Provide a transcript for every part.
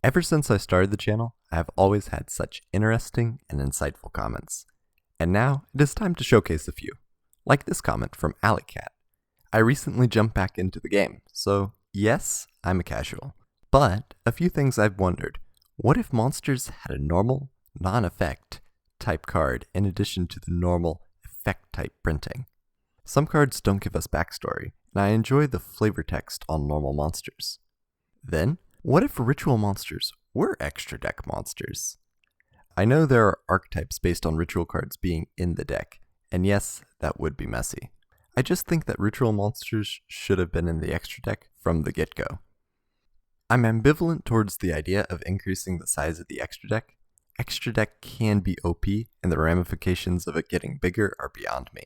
Ever since I started the channel, I have always had such interesting and insightful comments. And now, it is time to showcase a few. Like this comment from Alleycat. I recently jumped back into the game, so yes, I'm a casual. But a few things I've wondered. What if monsters had a normal, non-effect type card in addition to the normal effect type printing? Some cards don't give us backstory, and I enjoy the flavor text on normal monsters. Then, what if ritual monsters were extra deck monsters? I know there are archetypes based on ritual cards being in the deck, and yes, that would be messy. I just think that ritual monsters should have been in the extra deck from the get-go. I'm ambivalent towards the idea of increasing the size of the extra deck. Extra deck can be OP, and the ramifications of it getting bigger are beyond me.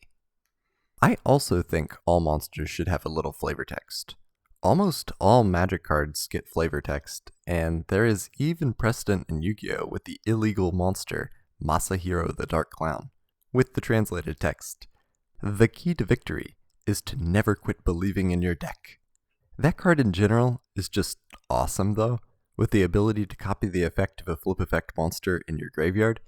I also think all monsters should have a little flavor text. Almost all Magic cards get flavor text, and there is even precedent in Yu-Gi-Oh! With the illegal monster, Masahiro the Dark Clown, with the translated text. The key to victory is to never quit believing in your deck. That card in general is just awesome though, with the ability to copy the effect of a flip effect monster in your graveyard,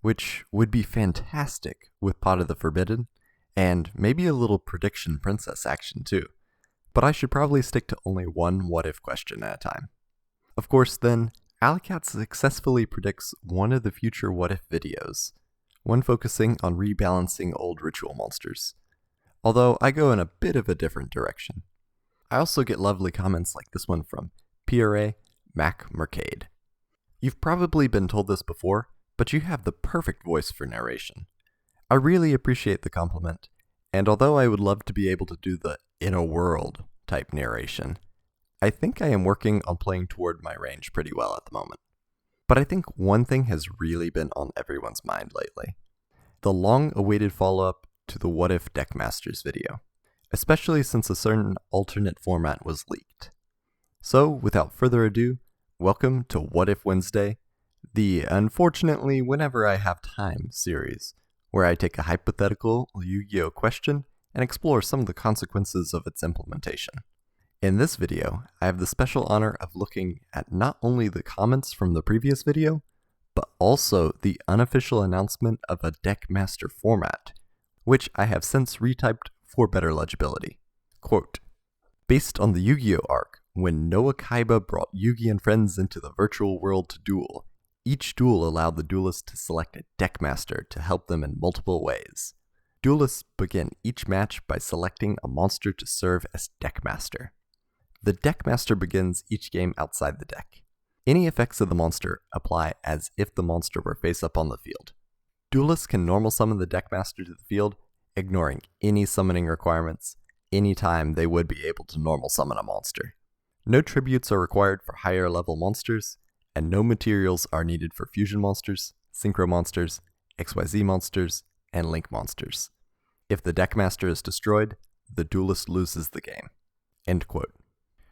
which would be fantastic with Pot of the Forbidden, and maybe a little prediction princess action too. But I should probably stick to only one what-if question at a time. Of course, then, Alleycat successfully predicts one of the future what-if videos, one focusing on rebalancing old ritual monsters, although I go in a bit of a different direction. I also get lovely comments like this one from PRA Mac Mercade. You've probably been told this before, but you have the perfect voice for narration. I really appreciate the compliment, and although I would love to be able to do the in a world type narration, I think I am working on playing toward my range pretty well at the moment. But I think one thing has really been on everyone's mind lately. The long-awaited follow-up to the What If Deckmasters video, especially since a certain alternate format was leaked. So, without further ado, welcome to What If Wednesday, the unfortunately whenever I have time series, where I take a hypothetical Yu-Gi-Oh! Question and explore some of the consequences of its implementation. In this video, I have the special honor of looking at not only the comments from the previous video, but also the unofficial announcement of a Deckmaster format, which I have since retyped for better legibility. Quote, based on the Yu-Gi-Oh! Arc, when Noah Kaiba brought Yugi and friends into the virtual world to duel, each duel allowed the duelist to select a Deckmaster to help them in multiple ways. Duelists begin each match by selecting a monster to serve as Deckmaster. The Deckmaster begins each game outside the deck. Any effects of the monster apply as if the monster were face up on the field. Duelists can normal summon the Deckmaster to the field, ignoring any summoning requirements, anytime they would be able to normal summon a monster. No tributes are required for higher level monsters, and no materials are needed for fusion monsters, synchro monsters, XYZ monsters, and link monsters. If the Deckmaster is destroyed, the duelist loses the game. End quote.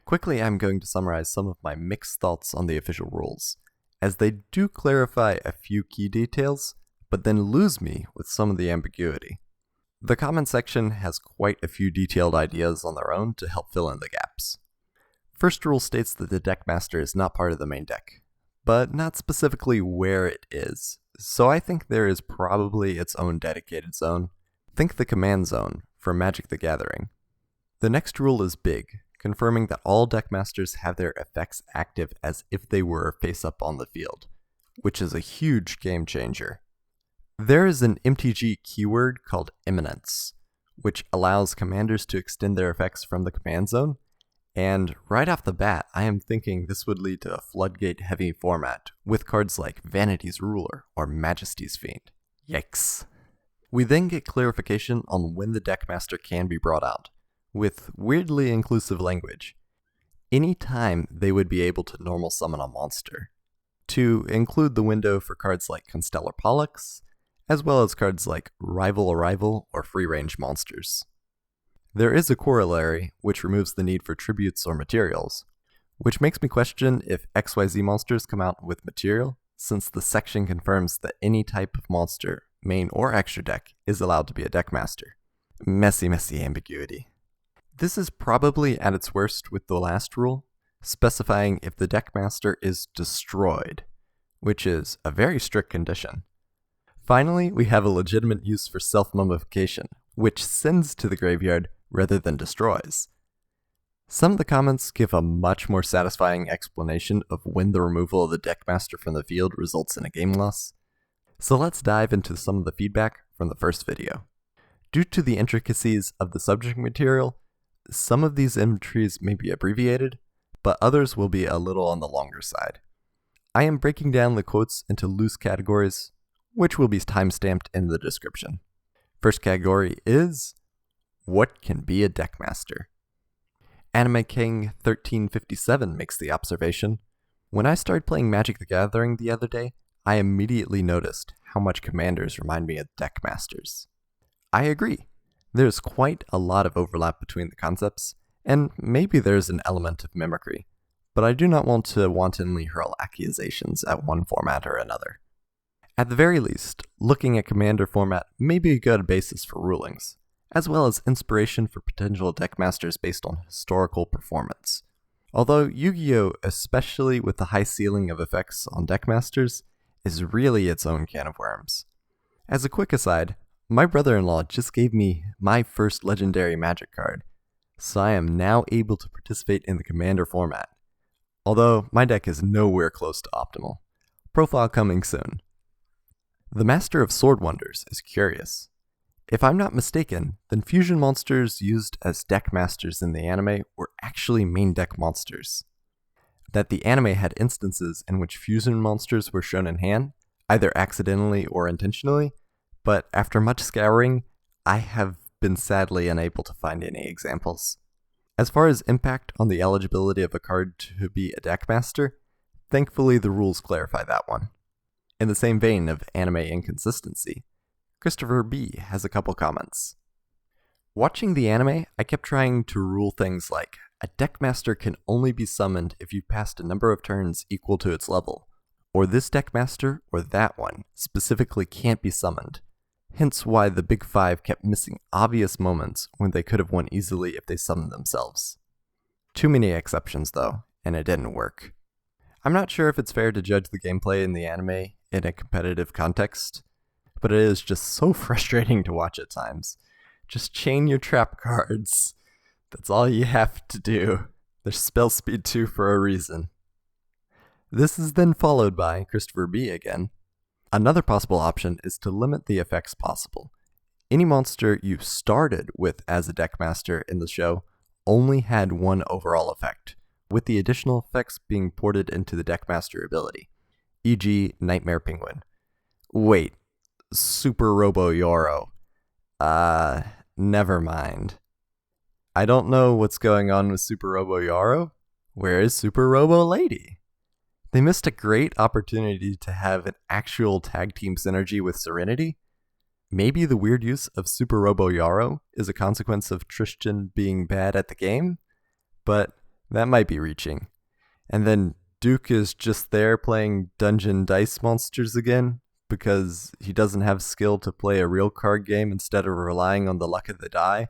Quickly, I'm going to summarize some of my mixed thoughts on the official rules, as they do clarify a few key details, but then lose me with some of the ambiguity. The comment section has quite a few detailed ideas on their own to help fill in the gaps. First rule states that the Deckmaster is not part of the main deck, but not specifically where it is, so I think there is probably its own dedicated zone. Think the command zone from Magic the Gathering. The next rule is big, confirming that all Deckmasters have their effects active as if they were face up on the field, which is a huge game changer. There is an MTG keyword called Eminence, which allows commanders to extend their effects from the command zone, and right off the bat, I am thinking this would lead to a floodgate-heavy format with cards like Vanity's Ruler or Majesty's Fiend. Yikes. We then get clarification on when the Deckmaster can be brought out, with weirdly inclusive language. Any time they would be able to normal summon a monster, to include the window for cards like Constellar Pollux, as well as cards like Rival Arrival or free-range monsters. There is a corollary which removes the need for tributes or materials, which makes me question if XYZ monsters come out with material, since the section confirms that any type of monster, main or extra deck, is allowed to be a Deckmaster. Messy ambiguity. This is probably at its worst with the last rule, specifying if the Deckmaster is destroyed, which is a very strict condition. Finally, we have a legitimate use for self-mummification, which sends to the graveyard rather than destroys. Some of the comments give a much more satisfying explanation of when the removal of the Deckmaster from the field results in a game loss. So let's dive into some of the feedback from the first video. Due to the intricacies of the subject material, some of these entries may be abbreviated, but others will be a little on the longer side. I am breaking down the quotes into loose categories, which will be timestamped in the description. First category is, what can be a Deckmaster? Anime King 1357 makes the observation, when I started playing Magic the Gathering the other day, I immediately noticed how much commanders remind me of Deckmasters. I agree. There's quite a lot of overlap between the concepts, and maybe there's an element of mimicry, but I do not want to wantonly hurl accusations at one format or another. At the very least, looking at commander format may be a good basis for rulings, as well as inspiration for potential Deckmasters based on historical performance. Although Yu-Gi-Oh!, especially with the high ceiling of effects on Deckmasters, is really its own can of worms. As a quick aside, my brother-in-law just gave me my first legendary Magic card, so I am now able to participate in the commander format, although my deck is nowhere close to optimal. Profile coming soon. The Master of Sword Wonders is curious. If I'm not mistaken, then fusion monsters used as Deckmasters in the anime were actually main deck monsters. That the anime had instances in which fusion monsters were shown in hand, either accidentally or intentionally, but after much scouring, I have been sadly unable to find any examples. As far as impact on the eligibility of a card to be a Deckmaster, thankfully the rules clarify that one. In the same vein of anime inconsistency, Christopher B. has a couple comments. Watching the anime, I kept trying to rule things like, a Deckmaster can only be summoned if you've passed a number of turns equal to its level, or this Deckmaster or that one specifically can't be summoned. Hence why the Big Five kept missing obvious moments when they could have won easily if they summoned themselves. Too many exceptions though, and it didn't work. I'm not sure if it's fair to judge the gameplay in the anime in a competitive context, but it is just so frustrating to watch at times. Just chain your trap cards. That's all you have to do. There's spell speed 2 for a reason. This is then followed by Christopher B. again. Another possible option is to limit the effects possible. Any monster you started with as a Deckmaster in the show only had one overall effect, with the additional effects being ported into the Deckmaster ability, e.g. Nightmare Penguin. Wait, Super Robo Yoro. Never mind. I don't know what's going on with Super Robo Yoro. Where is Super Robo Lady? They missed a great opportunity to have an actual tag team synergy with Serenity. Maybe the weird use of Super Robo Yaro is a consequence of Tristan being bad at the game, but that might be reaching. And then Duke is just there playing Dungeon Dice Monsters again, because he doesn't have skill to play a real card game instead of relying on the luck of the die.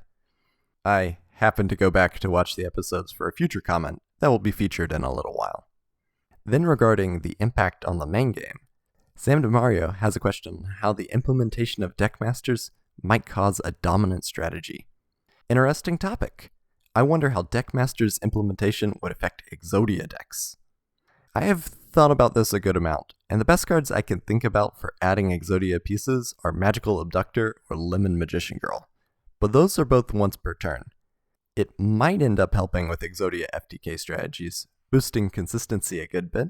I happen to go back to watch the episodes for a future comment that will be featured in a little while. Then regarding the impact on the main game, Sam DeMario has a question on how the implementation of Deckmasters might cause a dominant strategy. Interesting topic. I wonder how Deckmasters implementation would affect Exodia decks. I have thought about this a good amount, and the best cards I can think about for adding Exodia pieces are Magical Abductor or Lemon Magician Girl, but those are both once per turn. It might end up helping with Exodia FTK strategies, boosting consistency a good bit,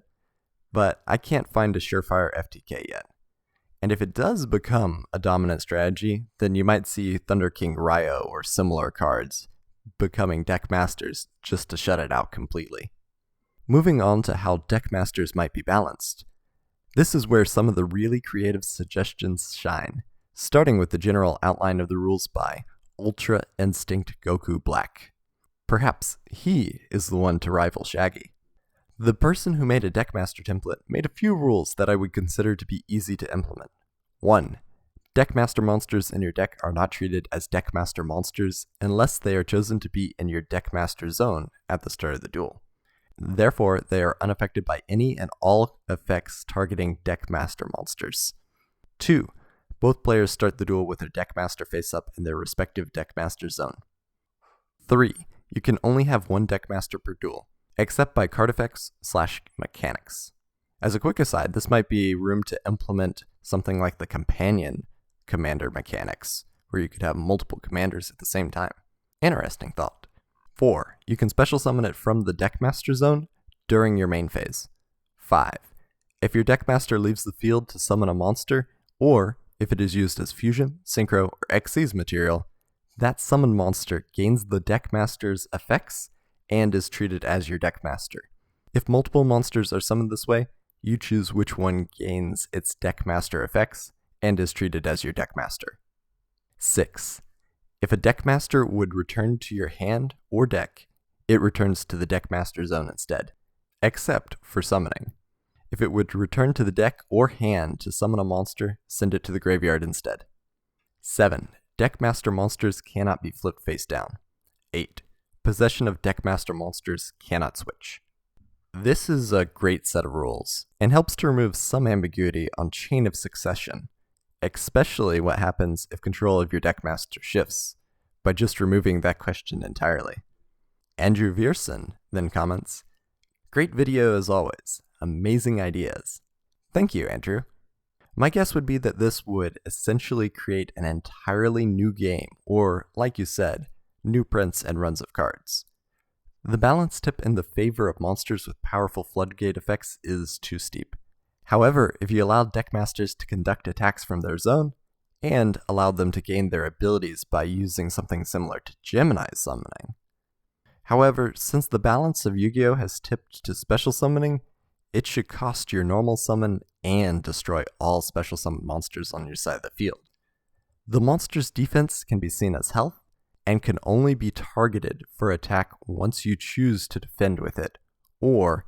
but I can't find a surefire FTK yet. And if it does become a dominant strategy, then you might see Thunder King Ryo or similar cards becoming Deckmasters just to shut it out completely. Moving on to how Deckmasters might be balanced. This is where some of the really creative suggestions shine, starting with the general outline of the rules by Ultra Instinct Goku Black. Perhaps he is the one to rival Shaggy. The person who made a Deckmaster template made a few rules that I would consider to be easy to implement. 1. Deckmaster monsters in your deck are not treated as Deckmaster monsters unless they are chosen to be in your Deckmaster zone at the start of the duel. Therefore, they are unaffected by any and all effects targeting Deckmaster monsters. 2. Both players start the duel with their Deckmaster face up in their respective Deckmaster zone. 3. You can only have one Deckmaster per duel, except by card effects / mechanics. As a quick aside, this might be room to implement something like the companion commander mechanics, where you could have multiple commanders at the same time. Interesting thought. 4. You can special summon it from the Deckmaster zone during your main phase. 5. If your Deckmaster leaves the field to summon a monster, or if it is used as Fusion, Synchro, or Xyz material, that summoned monster gains the Deckmaster's effects and is treated as your Deckmaster. If multiple monsters are summoned this way, you choose which one gains its Deckmaster effects and is treated as your Deckmaster. 6. If a Deckmaster would return to your hand or deck, it returns to the Deckmaster zone instead, except for summoning. If it would return to the deck or hand to summon a monster, send it to the graveyard instead. 7. Deckmaster monsters cannot be flipped face down. 8. Possession of Deckmaster monsters cannot switch. This is a great set of rules, and helps to remove some ambiguity on chain of succession, especially what happens if control of your Deckmaster shifts, by just removing that question entirely. Andrew Vierson then comments, "Great video as always, amazing ideas." Thank you, Andrew. My guess would be that this would essentially create an entirely new game, or, like you said, new prints and runs of cards. The balance tip in the favor of monsters with powerful floodgate effects is too steep. However, if you allow Deckmasters to conduct attacks from their zone, and allowed them to gain their abilities by using something similar to Gemini's summoning. However, since the balance of Yu-Gi-Oh! Has tipped to special summoning, it should cost your normal summon and destroy all special summon monsters on your side of the field. The monster's defense can be seen as health, and can only be targeted for attack once you choose to defend with it, or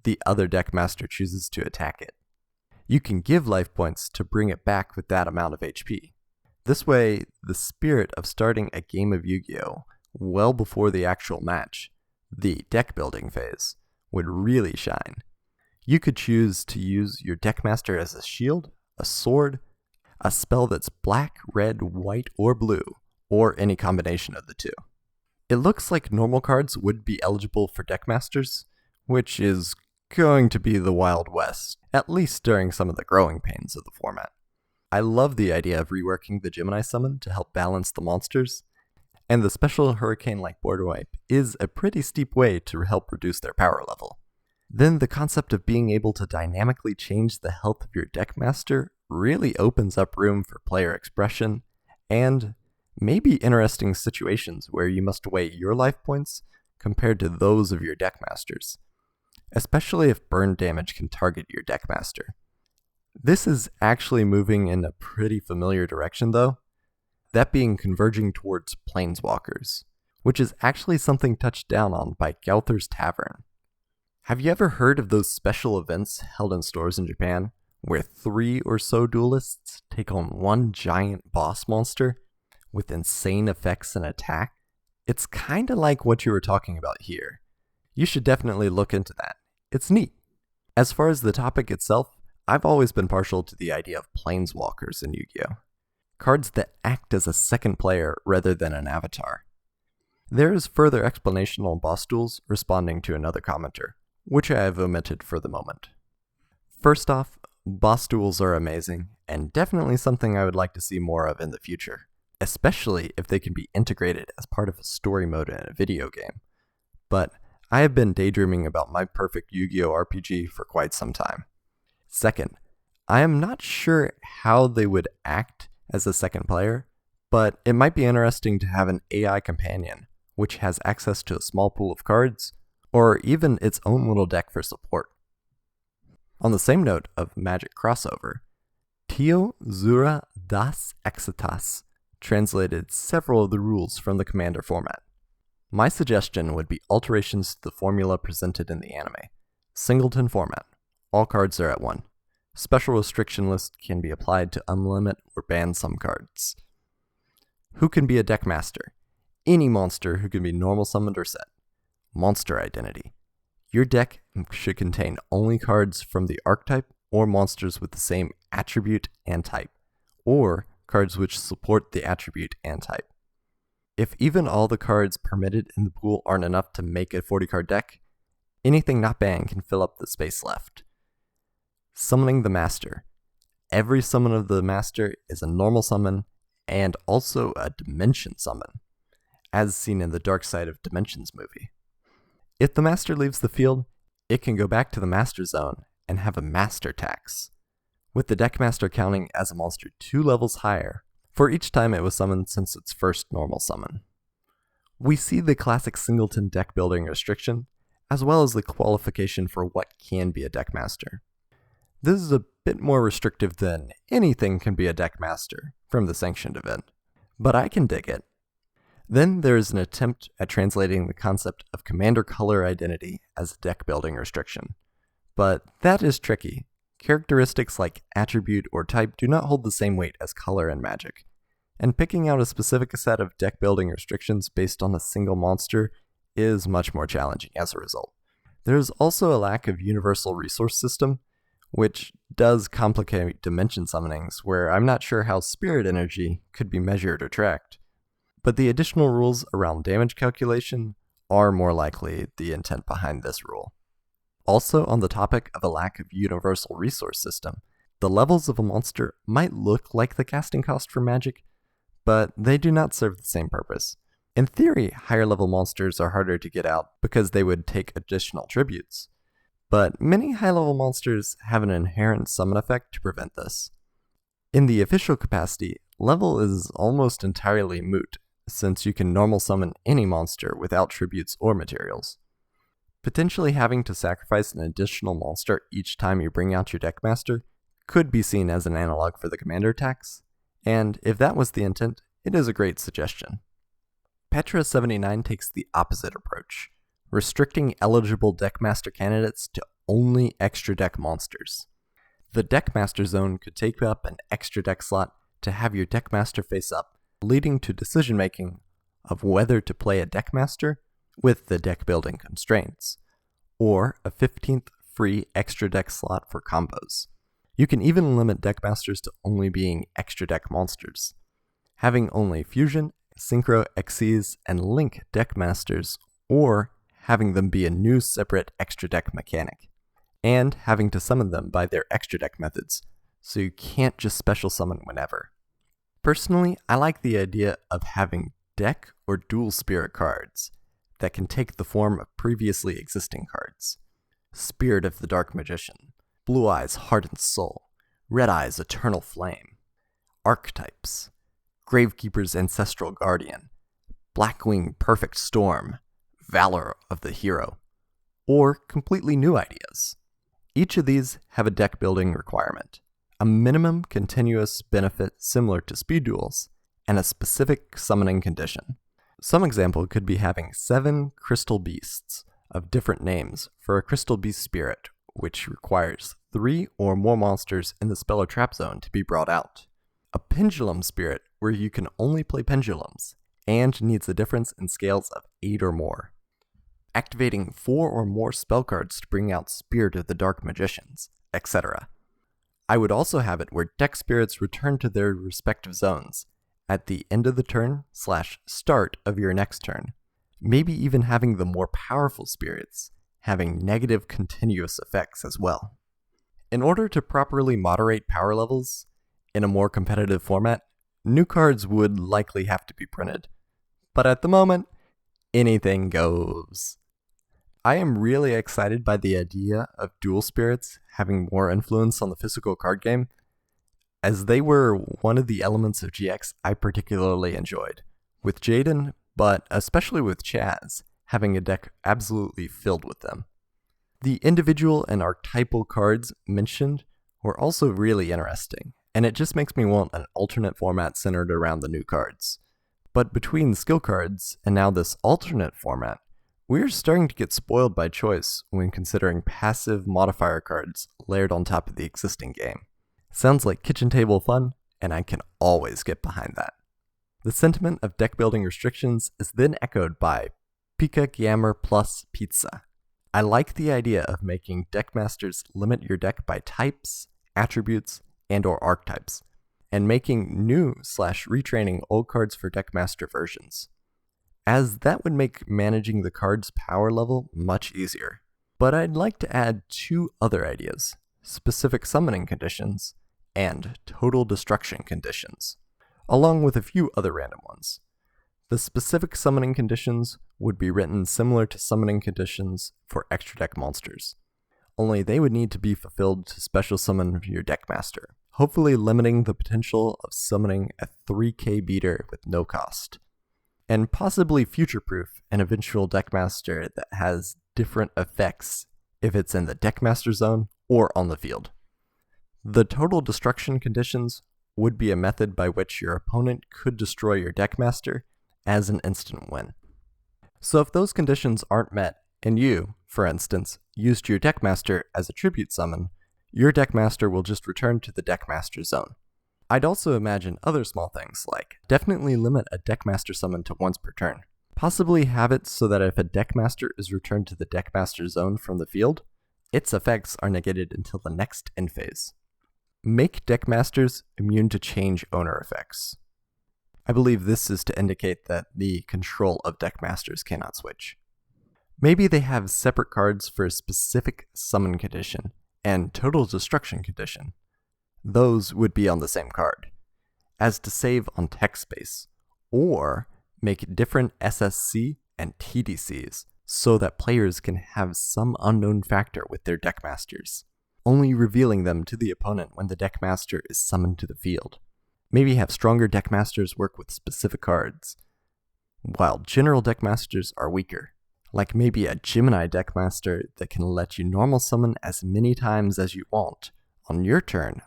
the other Deckmaster chooses to attack it. You can give life points to bring it back with that amount of HP. This way, the spirit of starting a game of Yu-Gi-Oh! Well before the actual match, the deck building phase, would really shine. You could choose to use your Deckmaster as a shield, a sword, a spell that's black, red, white, or blue, or any combination of the two. It looks like normal cards would be eligible for Deckmasters, which is going to be the Wild West, at least during some of the growing pains of the format. I love the idea of reworking the Gemini summon to help balance the monsters, and the special hurricane-like border wipe is a pretty steep way to help reduce their power level. Then the concept of being able to dynamically change the health of your Deckmaster really opens up room for player expression, and maybe interesting situations where you must weigh your life points compared to those of your Deckmasters, especially if burn damage can target your Deckmaster. This is actually moving in a pretty familiar direction though, that being converging towards Planeswalkers, which is actually something touched down on by Gauther's Tavern. Have you ever heard of those special events held in stores in Japan, where 3 or so duelists take on one giant boss monster with insane effects and attack? It's kinda like what you were talking about here. You should definitely look into that. It's neat. As far as the topic itself, I've always been partial to the idea of Planeswalkers in Yu-Gi-Oh! Cards that act as a second player rather than an avatar. There is further explanation on boss duels responding to another commenter, which I have omitted for the moment. First off, boss duels are amazing, and definitely something I would like to see more of in the future, especially if they can be integrated as part of a story mode in a video game. But I have been daydreaming about my perfect Yu-Gi-Oh! RPG for quite some time. Second, I am not sure how they would act as a second player, but it might be interesting to have an AI companion, which has access to a small pool of cards, or even its own little deck for support. On the same note of Magic crossover, Tio Zura das Exitas translated several of the rules from the Commander format. My suggestion would be alterations to the formula presented in the anime. Singleton format. All cards are at 1. Special restriction list can be applied to unlimit or ban some cards. Who can be a Deckmaster? Any monster who can be normal summoned or set. Monster identity. Your deck should contain only cards from the archetype or monsters with the same attribute and type, or cards which support the attribute and type. If even all the cards permitted in the pool aren't enough to make a 40-card deck, anything not banned can fill up the space left. Summoning the Master. Every summon of the Master is a normal summon and also a Dimension summon, as seen in the Dark Side of Dimensions movie. If the Master leaves the field, it can go back to the Master Zone and have a Master tax, with the Deck Master counting as a monster 2 levels higher for each time it was summoned since its first normal summon. We see the classic singleton deck building restriction, as well as the qualification for what can be a Deck Master. This is a bit more restrictive than anything can be a Deck Master from the sanctioned event, but I can dig it. Then there is an attempt at translating the concept of commander color identity as a deck building restriction, but that is tricky. Characteristics like attribute or type do not hold the same weight as color in Magic, and picking out a specific set of deck building restrictions based on a single monster is much more challenging as a result. There is also a lack of universal resource system, which does complicate dimension summonings where I'm not sure how spirit energy could be measured or tracked. But the additional rules around damage calculation are more likely the intent behind this rule. Also, on the topic of a lack of universal resource system, the levels of a monster might look like the casting cost for Magic, but they do not serve the same purpose. In theory, higher level monsters are harder to get out because they would take additional tributes, but many high level monsters have an inherent summon effect to prevent this. In the official capacity, level is almost entirely moot, since you can normal summon any monster without tributes or materials. Potentially having to sacrifice an additional monster each time you bring out your Deckmaster could be seen as an analog for the commander tax, and if that was the intent, it is a great suggestion. Petra79 takes the opposite approach, restricting eligible Deckmaster candidates to only extra deck monsters. The Deckmaster zone could take up an extra deck slot to have your Deckmaster face up, leading to decision making of whether to play a Deckmaster with the deck building constraints, or a 15th free extra deck slot for combos. You can even limit Deckmasters to only being extra deck monsters, having only Fusion, Synchro, Xyz, and Link Deckmasters, or having them be a new separate extra deck mechanic, and having to summon them by their extra deck methods, so you can't just special summon whenever. Personally, I like the idea of having deck or dual spirit cards that can take the form of previously existing cards. Spirit of the Dark Magician, Blue Eyes Hardened Soul, Red Eyes Eternal Flame. Archetypes: Gravekeeper's Ancestral Guardian, Blackwing Perfect Storm, Valor of the Hero, or completely new ideas. Each of these have a deck building requirement, a minimum continuous benefit similar to speed duels, and a specific summoning condition. Some example could be having 7 Crystal Beasts of different names for a Crystal Beast Spirit, which requires 3 or more monsters in the spell or trap zone to be brought out. A Pendulum Spirit, where you can only play pendulums, and needs a difference in scales of 8 or more. Activating 4 or more spell cards to bring out Spirit of the Dark Magicians, etc. I would also have it where deck spirits return to their respective zones at the end of the turn / start of your next turn. Maybe even having the more powerful spirits having negative continuous effects as well. In order to properly moderate power levels in a more competitive format, new cards would likely have to be printed. But at the moment, anything goes. I am really excited by the idea of dual spirits having more influence on the physical card game, as they were one of the elements of GX I particularly enjoyed, with Jaden, but especially with Chaz, having a deck absolutely filled with them. The individual and archetypal cards mentioned were also really interesting, and it just makes me want an alternate format centered around the new cards. But between the skill cards and now this alternate format, we're starting to get spoiled by choice when considering passive modifier cards layered on top of the existing game. Sounds like kitchen table fun, and I can always get behind that. The sentiment of deck building restrictions is then echoed by Pika Gammer plus Pizza. I like the idea of making deckmasters limit your deck by types, attributes, and/or archetypes, and making new/retraining old cards for deckmaster versions, as that would make managing the card's power level much easier. But I'd like to add two other ideas: specific summoning conditions and total destruction conditions, along with a few other random ones. The specific summoning conditions would be written similar to summoning conditions for extra deck monsters, only they would need to be fulfilled to special summon your deckmaster, hopefully limiting the potential of summoning a 3k beater with no cost, and possibly future-proof an eventual deckmaster that has different effects if it's in the deckmaster zone or on the field. The total destruction conditions would be a method by which your opponent could destroy your deckmaster as an instant win. So if those conditions aren't met, and you, for instance, used your deckmaster as a tribute summon, your deckmaster will just return to the deckmaster zone. I'd also imagine other small things, like definitely limit a deckmaster summon to once per turn. Possibly have it so that if a deckmaster is returned to the deckmaster zone from the field, its effects are negated until the next end phase. Make deckmasters immune to change owner effects. I believe this is to indicate that the control of deckmasters cannot switch. Maybe they have separate cards for a specific summon condition and total destruction condition. Those would be on the same card, as to save on tech space, or make different SSC and TDCs so that players can have some unknown factor with their deckmasters, only revealing them to the opponent when the deckmaster is summoned to the field. Maybe have stronger deckmasters work with specific cards, while general deckmasters are weaker, like maybe a Gemini deckmaster that can let you normal summon as many times as you want on your turn,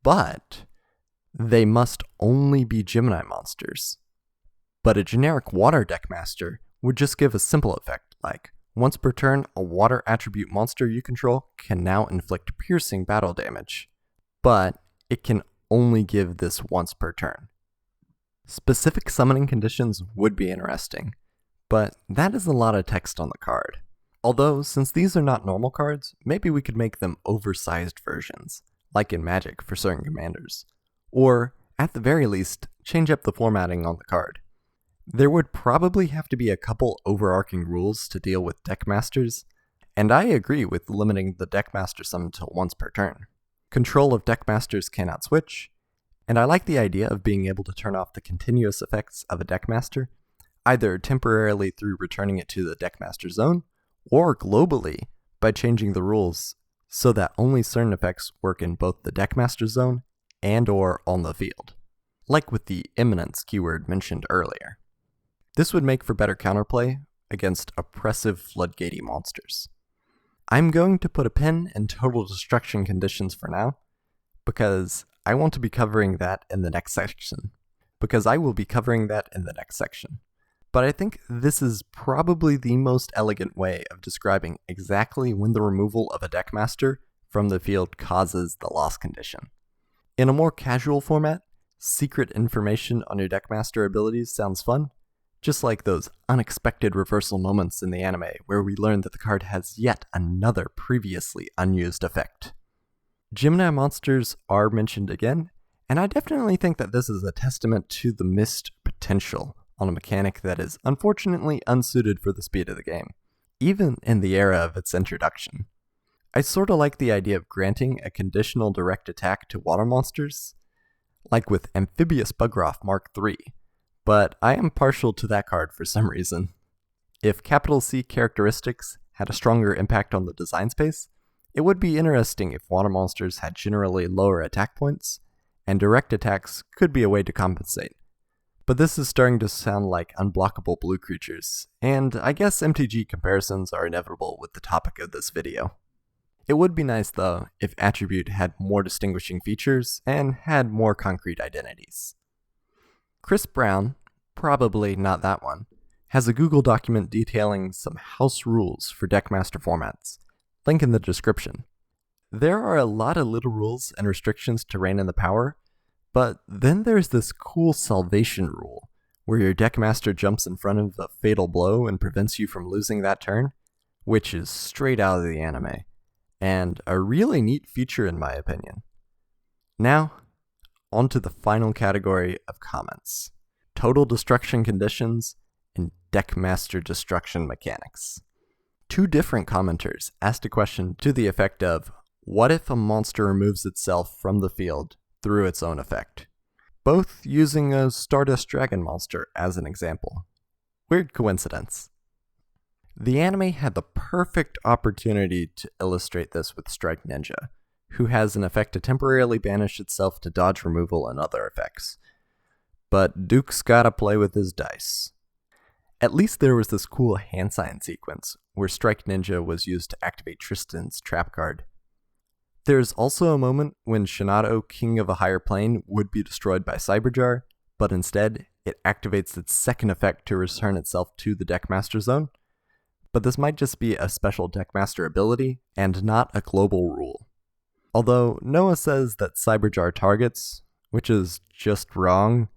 but they must only be Gemini monsters. But a generic water deckmaster would just give a simple effect, like once per turn, a water attribute monster you control can now inflict piercing battle damage, but it can only give this once per turn. Specific summoning conditions would be interesting, but that is a lot of text on the card. Although, since these are not normal cards, maybe we could make them oversized versions, like in Magic for certain commanders. Or, at the very least, change up the formatting on the card. There would probably have to be a couple overarching rules to deal with deckmasters, and I agree with limiting the deckmaster summon to once per turn. Control of deckmasters cannot switch, and I like the idea of being able to turn off the continuous effects of a deckmaster, either temporarily through returning it to the deckmaster zone, or globally by changing the rules so that only certain effects work in both the deckmaster zone and/or on the field, like with the Imminence keyword mentioned earlier. This would make for better counterplay against oppressive floodgatey monsters. I'm going to put a pin in total destruction conditions for now, because I want to be covering that in the next section. But I think this is probably the most elegant way of describing exactly when the removal of a deckmaster from the field causes the loss condition. In a more casual format, secret information on your deckmaster abilities sounds fun, just like those unexpected reversal moments in the anime where we learn that the card has yet another previously unused effect. Gemini monsters are mentioned again, and I definitely think that this is a testament to the missed potential on a mechanic that is unfortunately unsuited for the speed of the game, even in the era of its introduction. I sorta like the idea of granting a conditional direct attack to water monsters, like with Amphibious Bugroth Mark III, but I am partial to that card for some reason. If C characteristics had a stronger impact on the design space, it would be interesting if water monsters had generally lower attack points, and direct attacks could be a way to compensate. But this is starting to sound like unblockable blue creatures, and I guess MTG comparisons are inevitable with the topic of this video. It would be nice though if Attribute had more distinguishing features and had more concrete identities. Chris Brown, probably not that one, has a Google document detailing some house rules for deckmaster formats. Link in the description. There are a lot of little rules and restrictions to rein in the power, but then there's this cool salvation rule, where your deckmaster jumps in front of a fatal blow and prevents you from losing that turn, which is straight out of the anime, and a really neat feature in my opinion. Now, on to the final category of comments: total destruction conditions and deckmaster destruction mechanics. Two different commenters asked a question to the effect of, what if a monster removes itself from the field through its own effect? Both using a Stardust Dragon monster as an example. Weird coincidence. The anime had the perfect opportunity to illustrate this with Strike Ninja, who has an effect to temporarily banish itself to dodge removal and other effects. But Duke's gotta play with his dice. At least there was this cool hand sign sequence where Strike Ninja was used to activate Tristan's trap card. There's also a moment when Shinato, King of a Higher Plane, would be destroyed by Cyberjar, but instead, it activates its second effect to return itself to the Deckmaster zone. But this might just be a special Deckmaster ability, and not a global rule. Although Noah says that Cyberjar targets, which is just wrong,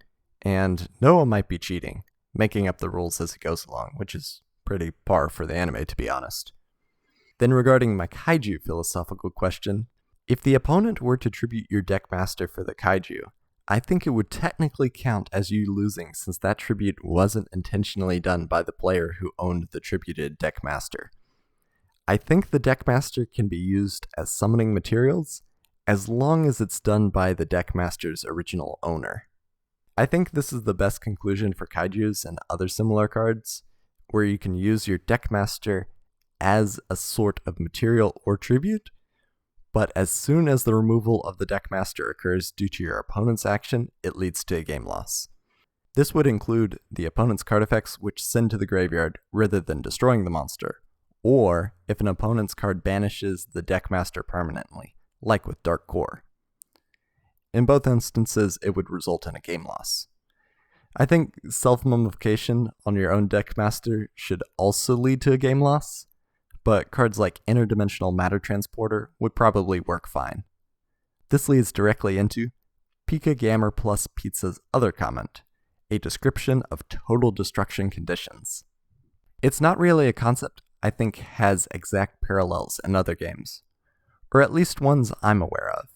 and Noah might be cheating, making up the rules as he goes along, which is pretty par for the anime, to be honest. Then regarding my kaiju philosophical question, if the opponent were to tribute your Deckmaster for the kaiju, I think it would technically count as you losing, since that tribute wasn't intentionally done by the player who owned the tributed Deckmaster. I think the Deckmaster can be used as summoning materials, as long as it's done by the Deckmaster's original owner. I think this is the best conclusion for kaijus and other similar cards, where you can use your Deckmaster as a sort of material or tribute, but as soon as the removal of the Deckmaster occurs due to your opponent's action, it leads to a game loss. This would include the opponent's card effects which send to the graveyard rather than destroying the monster, or if an opponent's card banishes the Deckmaster permanently, like with Dark Core. In both instances, it would result in a game loss. I think self-mummification on your own Deckmaster should also lead to a game loss, but cards like Interdimensional Matter Transporter would probably work fine. This leads directly into Pika Gamer plus Pizza's other comment, a description of total destruction conditions. It's not really a concept I think has exact parallels in other games, or at least ones I'm aware of.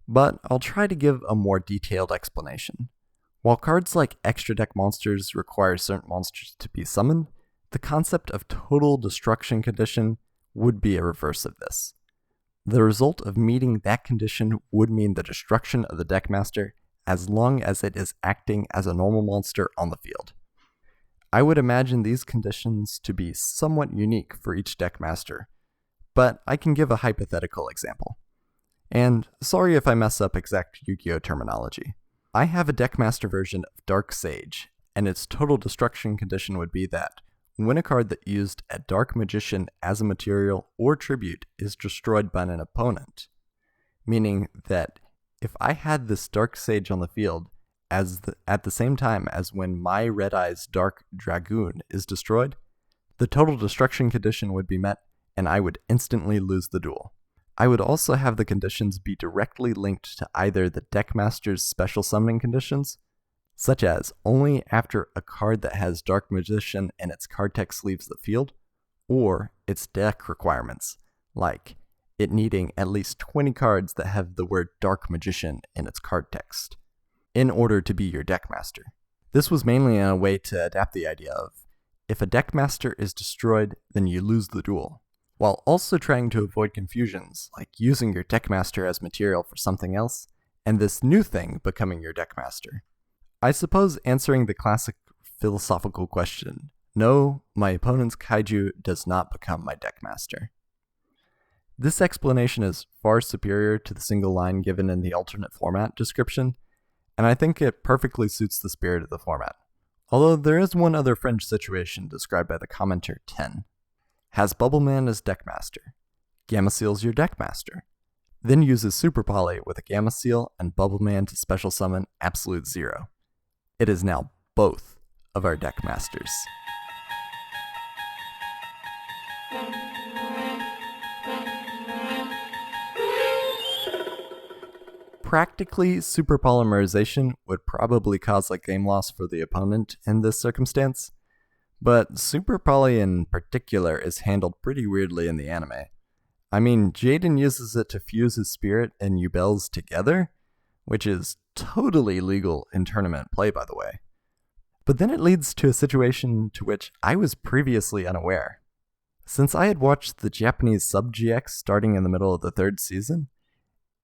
But I'll try to give a more detailed explanation. While cards like Extra Deck Monsters require certain monsters to be summoned, the concept of total destruction condition would be a reverse of this. The result of meeting that condition would mean the destruction of the Deckmaster as long as it is acting as a normal monster on the field. I would imagine these conditions to be somewhat unique for each Deckmaster, but I can give a hypothetical example. And sorry if I mess up exact Yu-Gi-Oh! Terminology. I have a Deckmaster version of Dark Sage, and its total destruction condition would be that when a card that used a Dark Magician as a material or tribute is destroyed by an opponent, meaning that if I had this Dark Sage on the field at the same time as when my Red Eye's Dark Dragoon is destroyed, the total destruction condition would be met, and I would instantly lose the duel. I would also have the conditions be directly linked to either the Deckmaster's special summoning conditions, such as only after a card that has Dark Magician and its card text leaves the field, or its deck requirements, like it needing at least 20 cards that have the word Dark Magician in its card text, in order to be your Deckmaster. This was mainly a way to adapt the idea of, if a Deckmaster is destroyed, then you lose the duel, while also trying to avoid confusions, like using your Deckmaster as material for something else, and this new thing becoming your Deckmaster. I suppose answering the classic philosophical question, no, my opponent's kaiju does not become my Deckmaster. This explanation is far superior to the single line given in the alternate format description, and I think it perfectly suits the spirit of the format. Although there is one other fringe situation described by the commenter 10. Has Bubbleman as Deckmaster. Gamma Seal's your Deckmaster. Then uses Super Poly with a Gamma Seal and Bubbleman to special summon Absolute Zero. It is now both of our Deckmasters. Practically, super polymerization would probably cause a game loss for the opponent in this circumstance, But Super Poly in particular is handled pretty weirdly in the anime. I mean, Jaden uses it to fuse his spirit and Yubel's together, which is totally legal in tournament play, by the way. But then it leads to a situation to which I was previously unaware. Since I had watched the Japanese sub-GX starting in the middle of the third season,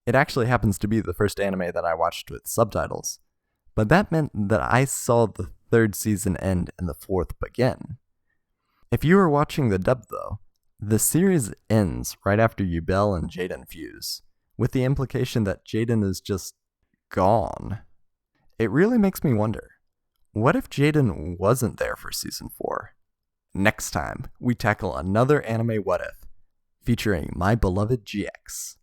it actually happens to be the first anime that I watched with subtitles. But that meant that I saw the third season end and the fourth begin. If you were watching the dub, though, the series ends right after Yubel and Jaden fuse, with the implication that Jaden is just gone. It really makes me wonder, what if Jaden wasn't there for season 4? Next time, we tackle another anime what if, featuring my beloved GX.